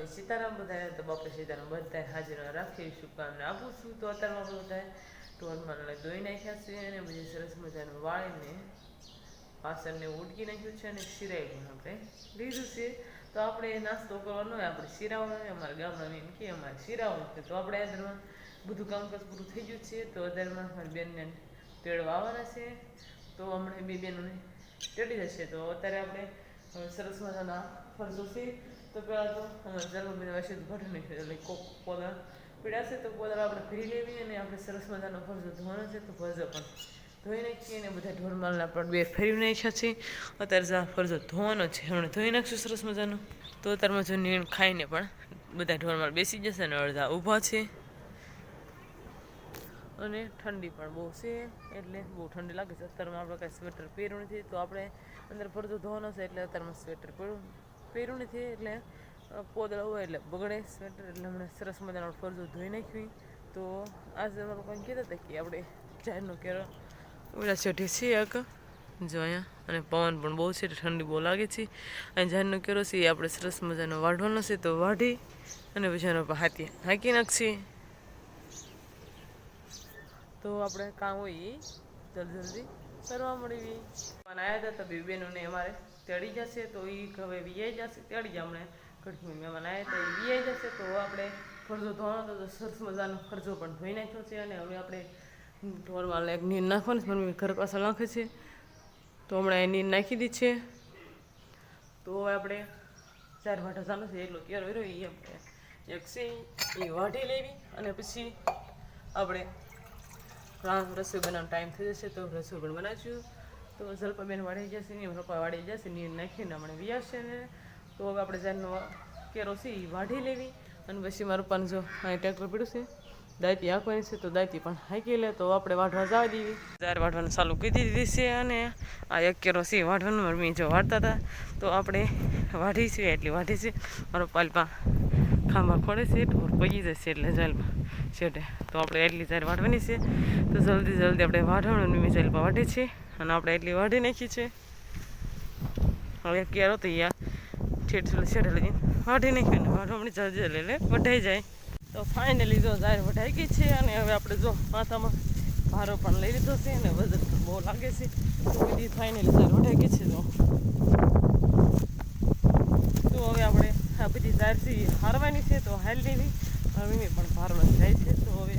અને સીતારામ બધાને તો બાપા સીતારામ બધા હાજર રાખી શુભકામના આપું છું. તો અત્યારમાં આપણે બધા ઢોરમાં દોઈ નાખ્યા છે અને બધી સરસ મજાનું વાળીને પાછળને ઉડકી નાખ્યું છે અને શિરાઈ પણ આપણે લીધું છે. તો આપણે નાસ્તો કરવાનો હોય, આપણે શિરાવાનો હોય, અમારા ગામમાં એમ કે અમારે શિરાવાનું છે. તો આપણે અત્યારમાં બધું કામકાજ પૂરું થઈ ગયું છે. તો અત્યારમાં મારી બેનને તેડવા આવવાના છે. તો હમણાં બે બેનોને તેડી જશે. તો અત્યારે આપણે સરસ મજાના ફરજો છે. તો પહેલાં તો અમારે જન્મદિન વિશે ઘટે નહીં એટલે કોક પોદા પીડ્યા છે. તો પોદા આપણે ફરી લેવી અને આપણે સરસ મજાનો ફરજો ધોવાનો છે. તો ફરજો પણ ધોઈ નાખીએ અને બધા ઢોરમાલના પણ બે ફેરવી નાખ્યા છે. અત્યારે ફરજો ધોવાનો છે, હમણાં ધોઈ નાખશું સરસ મજાનો. તો અત્યારમાં જો નીણ ખાઈને પણ બધા ઢોરમાલ બેસી જશે અને અડધા ઊભા છે. અને ઠંડી પણ બહુ છે એટલે બહુ ઠંડી લાગે છે. અત્યારમાં આપણે કાંઈ સ્વેટર પહેર્યું નથી. તો આપણે અંદર ફરજો ધોવાનો છે એટલે અત્યારમાં સ્વેટર પહેર્યું નથી. એટલે પોદળા હોય એટલે બગડે સ્વેટર. એટલે હમણાં સરસ મજાનો ફરજો ધોઈ નાખવી. તો આજે અમારું કંઈ કહેતા હતા કે આપણે જાહેરનો કેરો ઓલા ચઢી છે એક જો અહીંયા, અને પવન પણ બહુ છે, ઠંડી બહુ લાગે છે. અને જાહેરનો કેરો છે એ આપણે સરસ મજાનો વાઢવાનો છે. તો વાઢી અને પછી એનો હાંકી નાખીએ. તો આપણે કામ હોય એ જલ્દી કરવા મળવી. પણ આવ્યા હતા તો બે બહેનોને અમારે તેડી જશે. તો એ હવે વીઆઈ જશે, તેડી જાય હમણાં ઘડીમાં મહેમાન આવ્યા તો એ વીઆઈ જશે. તો આપણે ફરજો ધોવાનો તો સરસ મજાનો ફરજો પણ ધોઈ નાખ્યો છે. અને હવે આપણે ઢોરમાં એક નીર નાખવાની મમ્મી ઘર પાછળ નાખે છે. તો હમણાં એ નીર નાખી દી છે. તો હવે આપણે 4 વાટા ચાલુ છે એટલો કેરો રહ્યો એ આપણે એક છે એ વાઢી લેવી. અને પછી આપણે રસોઈ બનાવવાનો ટાઈમ થઈ જશે તો રસોઈ પણ બનાવીશું. તો જલપાબેન વાળી જશે ને પપ્પા વાળી જશે, નીર નાખીને હમણાં વ્યાશે ને. તો હવે આપણે જારનો કેરો છે એ વાઢી લેવી. અને પછી મારું પણ જો અહીં ટ્રેક્ટર પીડ્યું છે, દાયતી હાંકવાની છે. તો દાયતી પણ હાંકી લે. તો આપણે વાઢવા જવા દેવી. જાર વાઢવાનું ચાલુ કરી દીધી છે. અને આ એક કેરો છે વાઢવાનું મમ્મી જો વાઢતા હતા. તો આપણે વાઢી છે એટલી વાઢી છે. મારો પાલપા ખાંભા ખોડે છે, ઢોર પગી જશે એટલે જાલમાં છેટે. તો આપણે એટલી જાર વાઢવાની છે. તો જલ્દી આપણે વાઢવાનું મમ્મી જાલપા વાઢી છે. અને આપણે એટલી વાઢી નાખી છે. હવે કેરો તો યા ઠેઠ છેડે લઈને વાઢી નાખ્યું ને વાઢવણી જલ્દી એટલે વઢાઈ જાય. તો ફાઇનલી જો જાર વઢાઈ ગઈ છે. અને હવે આપણે જો માથામાં ભારો પણ લઈ લીધો છે અને વજન પણ બહુ લાગે છે. તો બધી ફાઇનલી જાર વઢાઈ ગઈ છે. તો હવે આપણે આ બધી જારથી હારવાની છે. તો હાલ લેવી. હવે પણ ભારો જાય છે. તો હવે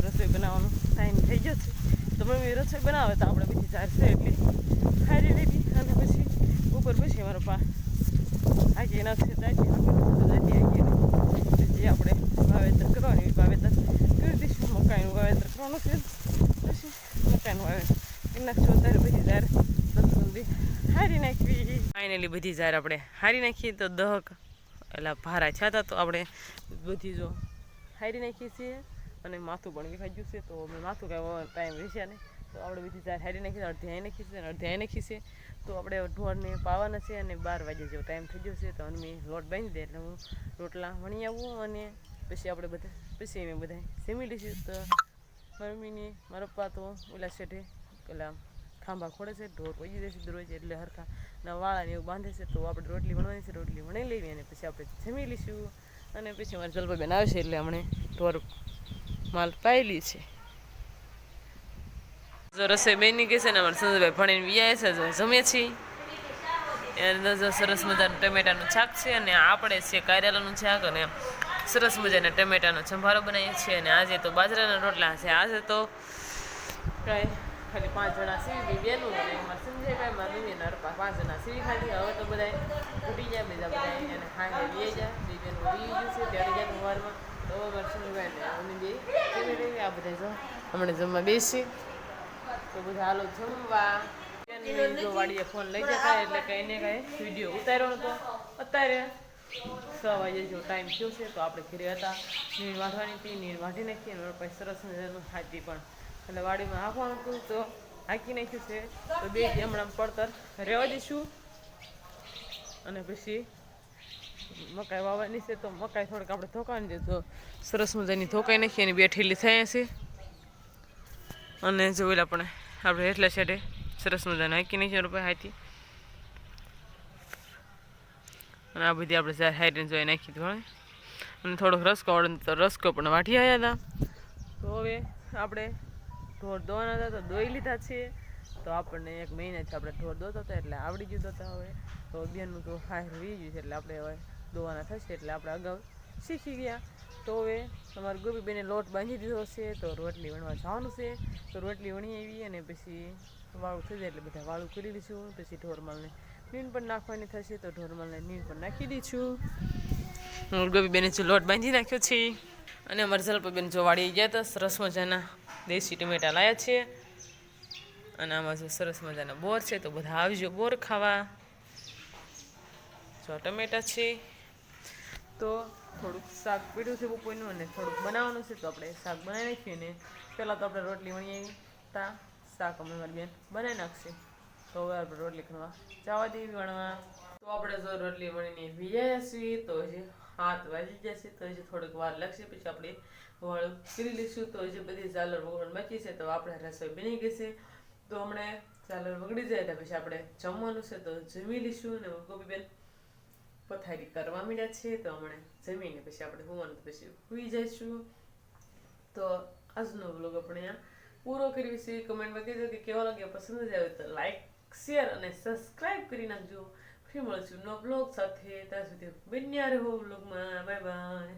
રસોઈ બનાવવાનો ટાઈમ થઈ ગયો છે. તો મમ્મી રસોઈ બનાવે તો આપણે બધી જાર છે એટલી ખારી લેવી. અને પછી ઉપર પછી અમારો પા આગી નાખશે દાયતી જે આપણે વાવેતર કરવાની વાવેતર કરી દઈશું. મકાઈનું વાવેતર કરવાનું છે. પછી મકાઈનું વાવેતર નાખશું. અત્યારે બધી જાર જલ્દી હારી નાખવી. ફાઇનલી બધી જાર આપણે હારી નાખીએ. તો દહક એટલે ભારા થયા હતા. તો આપણે બધી જો હારી નાખીએ છીએ. અને માથું પણ વિખાઈ ગયું છે. તો અમે માથું કાંઈ ટાઈમ રહેશે ને. તો આપણે બધી જાર હારી નાખી છે. અડધી હાઈ નાખી છે અને અડધી હાઈ નાખી છે. તો આપણે ઢોરને પાવાના છે. અને 12 વાગે જેવો ટાઈમ થઈ ગયો છે. તો અમે લોટ બાંધી દે એટલે હું રોટલા વણી આવું. અને પછી આપણે બધા પછી અમે બધા જમી લઈશું. તો મારી મમ્મીની મારા પપ્પા તો ઓલા શેઠે પેલા ખાંભા ખોડે છે, ઢોર પગી જશે દરરોજ એટલે હરખા ના વાળાને એવું બાંધે છે. તો આપણે રોટલી વણવાની છે, રોટલી વણી લેવી અને પછી આપણે જમી લઈશું. અને પછી અમારે જલપાબેન આવશે એટલે હમણે ઢોર માલ પાયેલી છે. જો રસોઈ બેની ગઈ છે ને અમારે સંજયભાઈ ભણીને વ્યાય છે. જો જમે છીએ એને સરસ મજાનું ટમેટાનું શાક છે. અને આપણે છે કારેલાનું શાક અને સરસ મજાના ટમેટાનો સંભારો બનાવીએ છીએ. અને આજે તો બાજરાના રોટલા છે. આજે તો કાંઈ ખાલી 5 જણા સીવી બેનું અને અમારે સંજયભાઈ મારા મમ્મી નરપા 5 જણા સીવી ખાલી. હવે તો બધા ઘટી જાય, બીજા બધા એને ખાઈને વી જાય. બે બેનું વી ગયું છે ત્યારે જાય સવારમાં. તો અમારે સંજયભાઈને અમે બે જમી લેવી. આ બધા જો હમણાં જમવા બેસી. તો બધા હાલો જમવા. જો વાડીએ ફોન લઈ જતા એટલે કંઈ ને કાંઈ વિડીયો ઉતાર્યો નતો. અત્યારે 6 વાગે જો ટાઈમ થયો છે. તો આપણે ઘરે હતા, નીર વાઢવાની હતી, નીર વાઢી નાખી. અને પછી સરસ મજાનું હાથી પણ એટલે વાડીમાં હાંકવાનું હતું તો હાંકી નાખ્યું છે. તો બે હમણાં પડતર રહેવા દઈશું. અને પછી મકાઈ વાવવાની છે. તો મકાઈ થોડીક આપણે ધોકાવાની છે. તો સરસ મજાની ધોકાઈ નાખી અને બેઠેલી થયા છે. અને જોયેલા પણ આપણે એટલા છેડે સરસ મજાના હાંકી નાખી રૂપિયા હાથી. અને આ બધી આપણે જ્યારે હાઈડ્રેન જોઈ નાખી દીધું અને થોડોક રસકો આવડે તો રસકો પણ વાટી આવ્યા હતા. તો હવે આપણે ઢોર દોવાના હતા તો દોઈ લીધા છે. તો આપણને 1 મહિનાથી આપણે ઢોર દોતા હતા એટલે આવડી ગયું દોતા. હવે તો બેનનું તો હાર વી ગયું છે એટલે આપણે હવે દોવાના થશે એટલે આપણે અગાઉ શીખી ગયા. તો હવે અમારી ગોપીબેને લોટ બાંધી દીધો છે. તો રોટલી વણવા જવાનું છે. તો રોટલી વણી આવી અને પછી વાળું થઈ જાય એટલે બધા વાળું કરી દઈશું. પછી ઢોરમાલને નીણ પણ નાખવાની થશે તો ઢોરમાલને નીણ પણ નાખી દઈશું. હું ગોપીબેને જો લોટ બાંધી નાખ્યો છે. અને અમારા જલપાબેન જો વાળી ગયા હતા સરસ મજાના દેશી ટમેટા લાયા છે. અને આમાં જો સરસ મજાના બોર છે તો બધા આવજો બોર ખાવા. જો ટમેટા છે. તો થોડુંક શાક પીડ્યું છે બપોરનું અને થોડુંક બનાવવાનું છે તો આપણે શાક બનાવી નાખીએ. ને પહેલાં તો આપણે રોટલી વણી હતા, શાક અમે મારી બેન બનાવી નાખશે. તો હવે આપણે રોટલી ખણવા જવા દેવી વણવા. તો આપણે જો રોટલી વણીને ભીજાયા છીએ તો હજી 7 વાગી જશે. તો હજી થોડીક વાર લાગશે. પછી આપણે વાળું કરી લઈશું. તો હજી બધી ઝાલર વગર બાકી છે તો આપણે રસોઈ બની ગઈ છે. તો હમણાં ઝાલર વગડી જાય તો પછી આપણે જમવાનું છે તો જમી લઈશું. ને ગોપીબેન પથારી કરવા માંડ્યા છે તો હમણાં જમીને પછી આપણે હોવાનું પછી સુઈ જઈશું. તો આજનો વ્લોગ આપણે અહીંયા પૂરો કરીએ છીએ. કમેન્ટમાં કહેજો કે કેવો લાગ્યો, પસંદ જ આવે તો લાઈક, શેર અને સબસ્ક્રાઈબ કરી નાખજો. ફરી મળીશું નવો વ્લોગ સાથે. ત્યાં સુધી બન્યા રહો વ્લોગમાં. Bye bye.